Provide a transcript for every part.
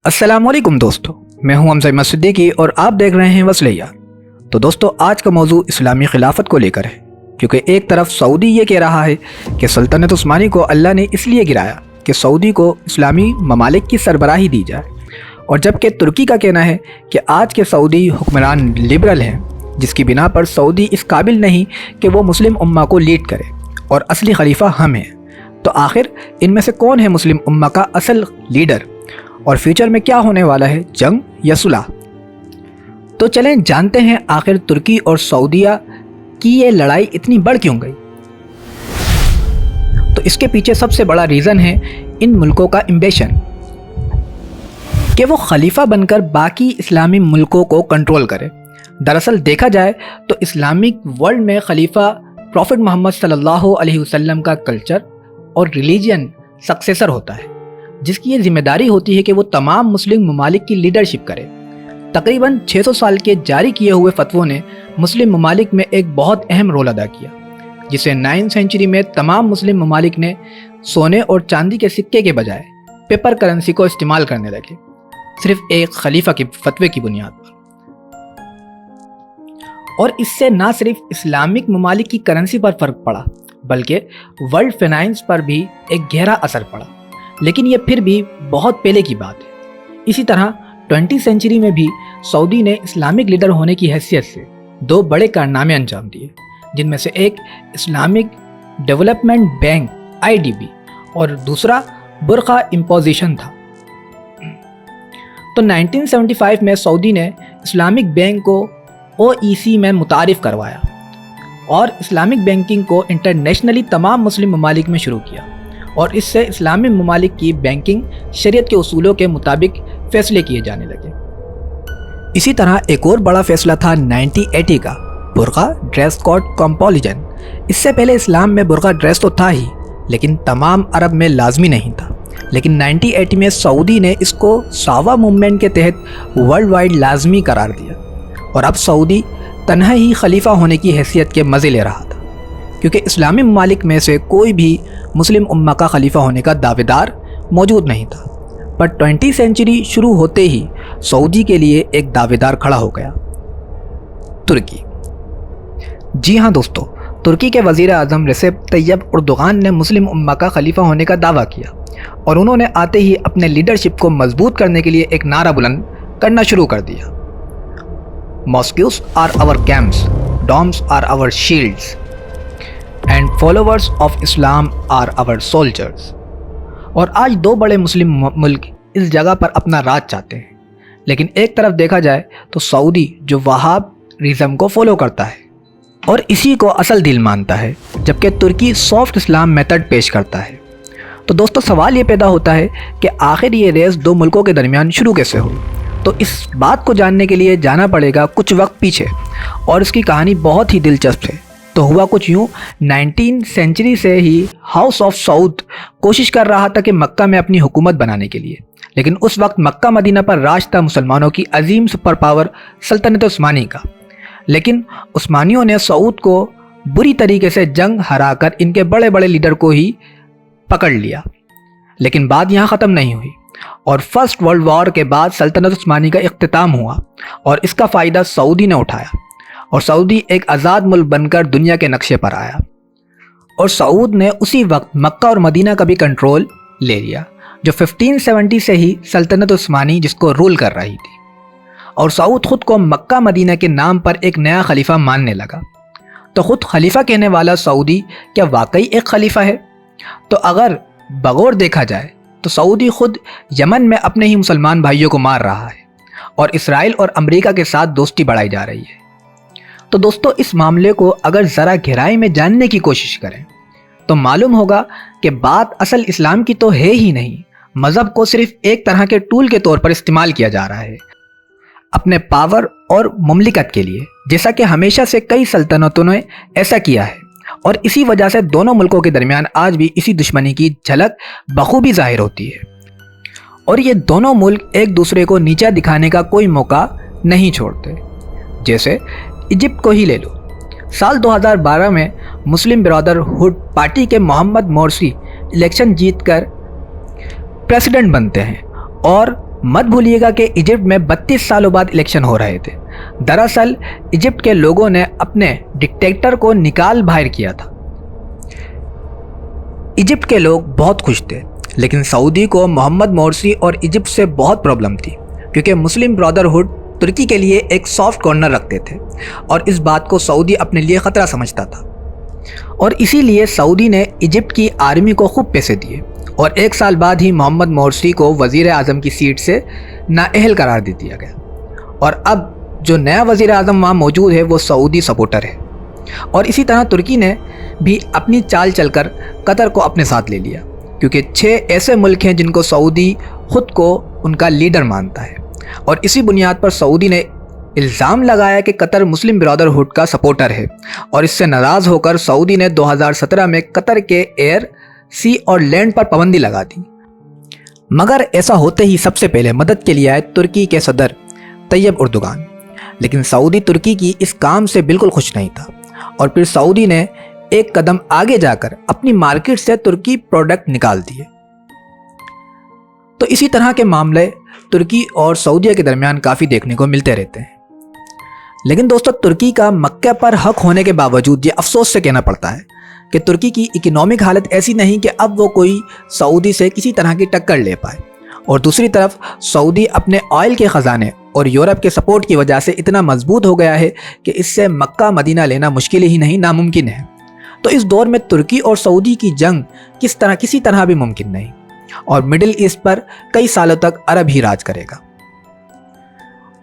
अस्सलाम वालेकुम दोस्तों, मैं हूं हमजा सिद्दीकी और आप देख रहे हैं वसले यार। तो दोस्तों, आज का मौजू इस्लामी खिलाफत को लेकर है, क्योंकि एक तरफ सऊदी ये कह रहा है कि सल्तनत उस्मानी को अल्लाह ने इसलिए गिराया कि सऊदी को इस्लामी ममालिक की सरबराही दी जाए, और जबकि तुर्की का कहना है कि आज के सऊदी हुक्मरान लिबरल हैं, जिसकी बिना पर सऊदी इस काबिल नहीं कि वो मुस्लिम उम्मा को लीड करे और असली खलीफा हम हैं। तो आखिर इनमें से कौन है मुस्लिम उम्मा का असल लीडर, और फ्यूचर में क्या होने वाला है, जंग या सुलह? तो चलें जानते हैं आखिर तुर्की और सऊदीया की ये लड़ाई इतनी बढ़ क्यों गई। तो इसके पीछे सबसे बड़ा रीज़न है इन मुल्कों का इन्वेशन, कि वो खलीफा बनकर बाकी इस्लामी मुल्कों को कंट्रोल करे। दरअसल देखा जाए तो इस्लामिक वर्ल्ड में खलीफा प्रॉफिट मोहम्मद सल्लल्लाहु अलैहि वसल्लम का कल्चर और रिलीजन सक्सेसर होता है, जिसकी ये जिम्मेदारी होती है कि वो तमाम मुस्लिम ममालिक की लीडरशिप करे। तकरीबन 600 साल के जारी किए हुए फतवों ने मुस्लिम ममालिक में एक बहुत अहम रोल अदा किया, जिसे 9वीं सेंचुरी में तमाम मुस्लिम ममालिक ने सोने और चांदी के सिक्के के बजाय पेपर करेंसी को इस्तेमाल करने लगे, सिर्फ एक खलीफा के फतवे की बुनियाद पर। और इससे ना सिर्फ इस्लामिक ममालिक की करेंसी पर फ़र्क पड़ा, बल्कि वर्ल्ड फाइनेंस पर भी एक गहरा असर पड़ा। लेकिन ये फिर भी बहुत पहले की बात है। इसी तरह 20वीं सेंचुरी में भी सऊदी ने इस्लामिक लीडर होने की हैसियत से 2 बड़े कारनामे अंजाम दिए, जिनमें से एक इस्लामिक डेवलपमेंट बैंक IDB और दूसरा बुर्का इम्पोजिशन था। तो 1975 में सऊदी ने इस्लामिक बैंक को OEC में मुतारिफ करवाया और इस्लामिक बैंकिंग को इंटरनेशनली तमाम मुस्लिम ममालिक में शुरू किया, और इससे इस्लामी ममालिक की बैंकिंग शरीयत के उसूलों के मुताबिक फ़ैसले किए जाने लगे। इसी तरह एक और बड़ा फैसला था 1980 का, बुर्का ड्रेस कोड कंपल्सन। इससे पहले इस्लाम में बुर्का ड्रेस तो था ही, लेकिन तमाम अरब में लाजमी नहीं था। लेकिन 1980 में सऊदी ने इसको सावा मूवमेंट के तहत वर्ल्ड वाइड लाजमी करार दिया, और अब सऊदी तन्हा ही खलीफा होने की हैसियत के मज़े ले रहा था, क्योंकि इस्लामी ममालिक में से कोई भी मुस्लिम उम्मा का खलीफा होने का दावेदार मौजूद नहीं था। पर 20वीं सेंचुरी शुरू होते ही सऊदी के लिए एक दावेदार खड़ा हो गया, तुर्की। जी हाँ दोस्तों, तुर्की के वज़ीर आज़म रेसेप तैयब एर्दोगान ने मुस्लिम उम्मा का खलीफा होने का दावा किया, और उन्होंने आते ही अपने लीडरशिप को मजबूत करने के लिए एक नारा बुलंद करना शुरू कर दिया, mosques are our camps, domes are our shields and followers of Islam are our soldiers. और आज 2 बड़े मुस्लिम मुल्क इस जगह पर अपना राज चाहते हैं, लेकिन एक तरफ देखा जाए तो सऊदी जो वहाबिज़म को फॉलो करता है और इसी को असल दिल मानता है, जबकि तुर्की सॉफ्ट इस्लाम मेथड पेश करता है। तो दोस्तों, सवाल ये पैदा होता है कि आखिर ये रेस 2 मुल्कों के दरमियान शुरू कैसे हुई। तो इस बात को जानने के लिए जाना पड़ेगा कुछ वक्त पीछे, और इसकी कहानी बहुत ही दिलचस्प है। तो हुआ कुछ यूँ, 19वीं सेंचुरी से ही हाउस ऑफ सऊद कोशिश कर रहा था कि मक्का में अपनी हुकूमत बनाने के लिए, लेकिन उस वक्त मक्का मदीना पर राज था मुसलमानों की अजीम सुपर पावर सल्तनत उस्मानी का। लेकिन उस्मानियों ने सऊद को बुरी तरीके से जंग हराकर इनके बड़े बड़े लीडर को ही पकड़ लिया। लेकिन बात यहाँ ख़त्म नहीं हुई, और फर्स्ट वर्ल्ड वॉर के बाद सल्तनत उस्मानी का इख्तिताम हुआ, और इसका फ़ायदा सऊदी ने उठाया, और सऊदी एक आज़ाद मुल्क बनकर दुनिया के नक्शे पर आया। और सऊद ने उसी वक्त मक्का और मदीना का भी कंट्रोल ले लिया, जो 1570 से ही सल्तनत उस्मानी जिसको रूल कर रही थी। और सऊद खुद को मक्का मदीना के नाम पर एक नया खलीफा मानने लगा। तो खुद खलीफा कहने वाला सऊदी क्या वाकई एक खलीफा है? तो अगर बगौर देखा जाए तो सऊदी खुद यमन में अपने ही मुसलमान भाइयों को मार रहा है, और इसराइल और अमेरिका के साथ दोस्ती बढ़ाई जा रही है। तो दोस्तों, इस मामले को अगर ज़रा गहराई में जानने की कोशिश करें तो मालूम होगा कि बात असल इस्लाम की तो है ही नहीं, मज़हब को सिर्फ एक तरह के टूल के तौर पर इस्तेमाल किया जा रहा है अपने पावर और मुमलिकत के लिए, जैसा कि हमेशा से कई सल्तनतों ने ऐसा किया है। और इसी वजह से दोनों मुल्कों के दरमियान आज भी इसी दुश्मनी की झलक बखूबी जाहिर होती है, और ये दोनों मुल्क एक दूसरे को नीचा दिखाने का कोई मौका नहीं छोड़ते। जैसे इजिप्ट को ही ले लो। साल 2012 में मुस्लिम ब्रदरहुड पार्टी के मोहम्मद मोर्सी इलेक्शन जीतकर प्रेसिडेंट बनते हैं, और मत भूलिएगा कि इजिप्ट में 32 सालों बाद इलेक्शन हो रहे थे। दरअसल इजिप्ट के लोगों ने अपने डिक्टेटर को निकाल बाहर किया था। इजिप्ट के लोग बहुत खुश थे, लेकिन सऊदी को मोहम्मद मोर्सी और इजिप्ट से बहुत प्रॉब्लम थी, क्योंकि मुस्लिम ब्रदरहुड तुर्की के लिए एक सॉफ्ट कॉर्नर रखते थे और इस बात को सऊदी अपने लिए ख़तरा समझता था। और इसीलिए सऊदी ने इजिप्ट की आर्मी को खूब पैसे दिए और 1 साल बाद ही मोहम्मद मोर्सी को वज़ीर आज़म की सीट से नाअहल करार दे दिया गया। और अब जो नया वज़ीर आज़म वहाँ मौजूद है वो सऊदी सपोर्टर है। और इसी तरह तुर्की ने भी अपनी चाल चलकर कतर को अपने साथ ले लिया, क्योंकि 6 ऐसे मुल्क हैं जिनको सऊदी ख़ुद को उनका लीडर मानता है। और इसी बुनियाद पर सऊदी ने इल्ज़ाम लगाया कि कतर मुस्लिम ब्रदरहुड का सपोर्टर है और इससे नाराज़ होकर सऊदी ने 2017 में कतर के एयर, सी और लैंड पर पाबंदी लगा दी। मगर ऐसा होते ही सबसे पहले मदद के लिए आए तुर्की के सदर तैयब उर्दुगान, लेकिन सऊदी तुर्की की इस काम से बिल्कुल खुश नहीं था और फिर सऊदी ने एक कदम आगे जाकर अपनी मार्केट से तुर्की प्रोडक्ट निकाल दिए। तो इसी तरह के मामले तुर्की और सऊदी के दरमियान काफ़ी देखने को मिलते रहते हैं। लेकिन दोस्तों, तुर्की का मक्के पर हक होने के बावजूद ये अफसोस से कहना पड़ता है कि तुर्की की इकोनॉमिक हालत ऐसी नहीं कि अब वो कोई सऊदी से किसी तरह की टक्कर ले पाए। और दूसरी तरफ सऊदी अपने ऑयल के ख़जाने और यूरोप के सपोर्ट की वजह से इतना मजबूत हो गया है कि इससे मक्का मदीना लेना मुश्किल ही नहीं, नामुमकिन है। तो इस दौर में तुर्की और सऊदी की जंग किसी तरह भी मुमकिन नहीं और मिडिल ईस्ट पर कई सालों तक अरब ही राज करेगा।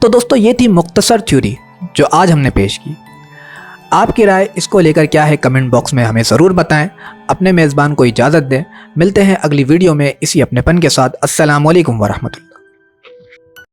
तो दोस्तों, ये थी मुख्तसर थ्योरी जो आज हमने पेश की। आपकी राय इसको लेकर क्या है, कमेंट बॉक्स में हमें ज़रूर बताएं। अपने मेज़बान को इजाज़त दें। मिलते हैं अगली वीडियो में इसी अपनेपन के साथ। अस्सलामु अलैकुम वरहमतुल्लाह।